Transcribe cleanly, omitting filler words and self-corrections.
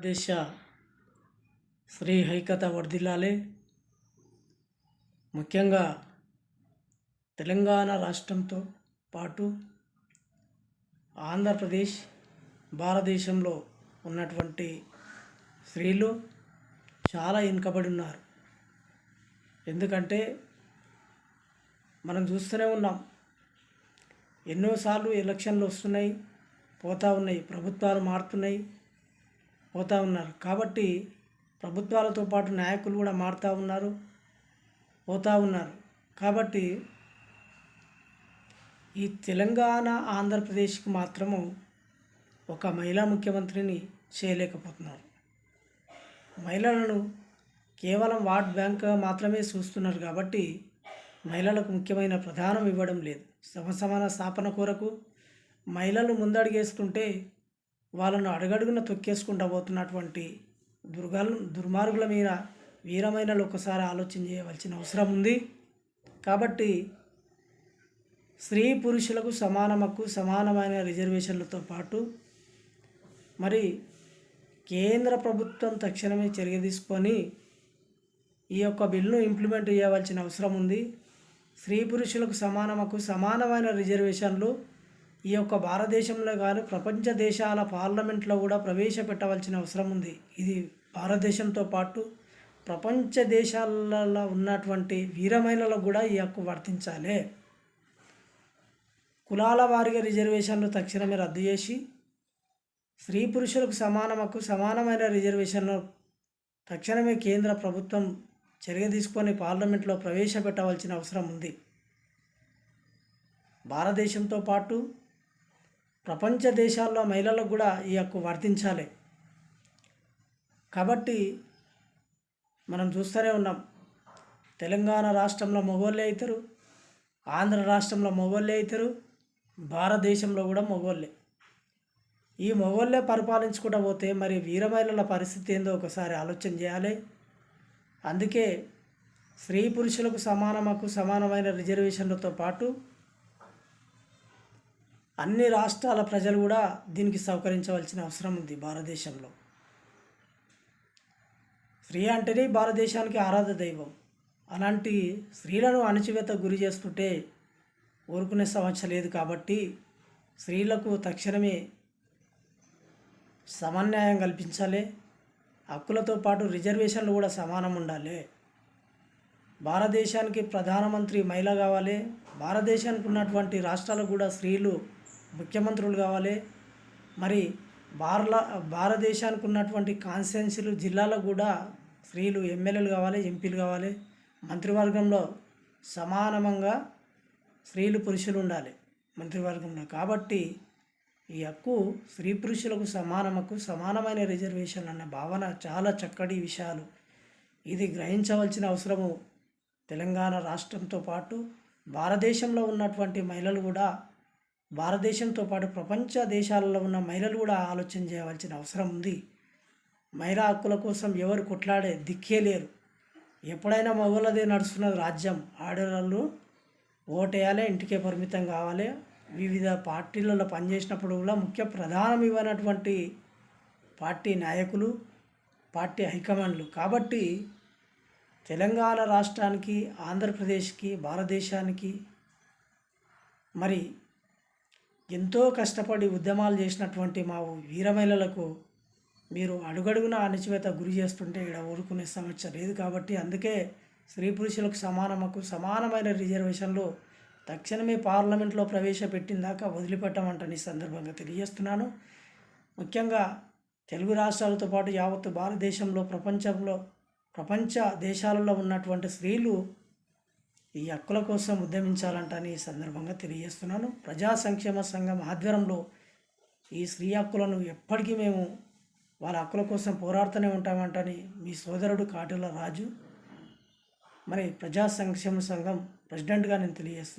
దేశ శ్రీ హైకత వర్ధిల్లాలే. ముఖ్యంగా తెలంగాణ రాష్ట్రంతో పాటు ఆంధ్రప్రదేశ్ భారతదేశంలో ఉన్నటువంటి స్త్రీలు చాలా వెనుకబడి ఉన్నారు. ఎందుకంటే మనం చూస్తూనే ఉన్నాం, ఎన్నోసార్లు ఎలక్షన్లు వస్తున్నాయి, పోతూ ఉన్నాయి, ప్రభుత్వాలు మారుతున్నాయి, పోతూ ఉన్నారు. కాబట్టి ప్రభుత్వాలతో పాటు నాయకులు కూడా మారుతూ ఉన్నారు, పోతూ ఉన్నారు. కాబట్టి ఈ తెలంగాణ ఆంధ్రప్రదేశ్కి మాత్రము ఒక మహిళా ముఖ్యమంత్రిని చేయలేకపోతున్నారు. మహిళలను కేవలం వార్డ్ బ్యాంక్గా మాత్రమే చూస్తున్నారు. కాబట్టి మహిళలకు ముఖ్యమైన ప్రధానం ఇవ్వడం లేదు. సమసమాన స్థాపన కొరకు మహిళలు ముందడుగేస్తుంటే వాళ్ళను అడుగడుగున తొక్కేసుకుంటూ పోతున్నటువంటి దుర్మార్గుల మీద వీరమైనలు ఒకసారి ఆలోచన చేయవలసిన అవసరం ఉంది. కాబట్టి స్త్రీ పురుషులకు సమాన హక్కు, సమానమైన రిజర్వేషన్లతో పాటు మరి కేంద్ర ప్రభుత్వం తక్షణమే చర్య తీసుకొని ఈ యొక్క బిల్లును ఇంప్లిమెంట్ చేయవలసిన అవసరం ఉంది. స్త్రీ పురుషులకు సమాన హక్కు, సమానమైన రిజర్వేషన్లు ఈ యొక్క భారతదేశంలో కానీ ప్రపంచ దేశాల పార్లమెంట్లో కూడా ప్రవేశపెట్టవలసిన అవసరం ఉంది. ఇది భారతదేశంతో పాటు ప్రపంచ దేశాలలో ఉన్నటువంటి వీరమహిళలకు కూడా ఈ హక్కు వర్తించాలి. కులాల వారీగా రిజర్వేషన్లు తక్షణమే రద్దు చేసి స్త్రీ పురుషులకు సమాన హక్కు, సమానమైన రిజర్వేషన్లు తక్షణమే కేంద్ర ప్రభుత్వం చర్య తీసుకొని పార్లమెంట్లో ప్రవేశపెట్టవలసిన అవసరం ఉంది. భారతదేశంతో పాటు ప్రపంచ దేశాల్లో మహిళలకు కూడా ఈ హక్కు వర్తించాలి. కాబట్టి మనం చూస్తూనే ఉన్నాం, తెలంగాణ రాష్ట్రంలో మగవాళ్ళే అవుతారు, ఆంధ్ర రాష్ట్రంలో మగవాళ్ళే అవుతారు, భారతదేశంలో కూడా మగవాళ్ళే. ఈ మగవాళ్ళే పరిపాలించుకుంటూ పోతే మరి వీర మహిళల పరిస్థితి ఏందో ఒకసారి ఆలోచన చేయాలి. అందుకే స్త్రీ పురుషులకు సమాన హక్కు, సమానమైన రిజర్వేషన్లతో పాటు అన్ని రాష్ట్రాల ప్రజలు కూడా దీనికి సహకరించవలసిన అవసరం ఉంది. భారతదేశంలో స్త్రీ అంటేనే భారతదేశానికి ఆరాధ దైవం. అలాంటి స్త్రీలను అణచివేత గురి చేస్తుంటే ఊరుకునే సమస్య లేదు. కాబట్టి స్త్రీలకు తక్షణమే సమన్యాయం కల్పించాలి. హక్కులతో పాటు రిజర్వేషన్లు కూడా సమానం ఉండాలి. భారతదేశానికి ప్రధానమంత్రి మహిళ కావాలి. భారతదేశానికి ఉన్నటువంటి రాష్ట్రాలకు కూడా స్త్రీలు ముఖ్యమంత్రులు కావాలి. మరి భారతదేశానికి ఉన్నటువంటి కాన్స్టిట్యున్సీలు, జిల్లాలకు కూడా స్త్రీలు ఎమ్మెల్యేలు కావాలి, ఎంపీలు కావాలి. మంత్రివర్గంలో సమానంగా స్త్రీలు పురుషులు ఉండాలి మంత్రివర్గంలో. కాబట్టి ఈ హక్కు స్త్రీ పురుషులకు సమాన హక్కు, సమానమైన రిజర్వేషన్ అన్న భావన చాలా చక్కటి విషయాలు. ఇది గ్రహించవలసిన అవసరము తెలంగాణ రాష్ట్రంతో పాటు భారతదేశంలో ఉన్నటువంటి మహిళలు కూడా, భారతదేశంతో పాటు ప్రపంచ దేశాలలో ఉన్న మహిళలు కూడా ఆలోచన చేయవలసిన అవసరం ఉంది. మహిళా హక్కుల కోసం ఎవరు కొట్లాడే దిక్కే లేరు. ఎప్పుడైనా మగవాళ్ళదే నడుస్తున్నది రాజ్యం. ఆడవాళ్ళు ఓటేయాలి, ఇంటికే పరిమితం కావాలి. వివిధ పార్టీలలో పనిచేసినప్పుడు కూడా ముఖ్య ప్రధానం ఇవ్వనటువంటి పార్టీ నాయకులు, పార్టీ హైకమాండ్లు. కాబట్టి తెలంగాణ రాష్ట్రానికి, ఆంధ్రప్రదేశ్కి, భారతదేశానికి మరి ఎంతో కష్టపడి ఉద్యమాలు చేసినటువంటి మా వీరమహిళలకు మీరు అడుగడుగున అణచివేత గురి చేస్తుంటే ఇక్కడ ఊరుకునే సమస్య లేదు. కాబట్టి అందుకే స్త్రీ పురుషులకు సమాన హక్కు, సమానమైన రిజర్వేషన్లు తక్షణమే పార్లమెంట్లో ప్రవేశపెట్టిన దాకా వదిలిపెట్టమంటని ఈ సందర్భంగా తెలియజేస్తున్నాను. ముఖ్యంగా తెలుగు రాష్ట్రాలతో పాటు యావత్తు భారతదేశంలో, ప్రపంచ దేశాలలో ఉన్నటువంటి స్త్రీలు ఈ హక్కుల కోసం ఉద్యమించాలంటని ఈ సందర్భంగా తెలియజేస్తున్నాను. ప్రజా సంక్షేమ సంఘం ఆధ్వర్యంలో ఈ స్త్రీ హక్కులను ఎప్పటికీ మేము వాళ్ళ హక్కుల కోసం పోరాడుతూనే ఉంటామంటని మీ సోదరుడు కాటుల రాజు, మరి ప్రజా సంక్షేమ సంఘం ప్రెసిడెంట్గా నేను తెలియజేస్తున్నాను.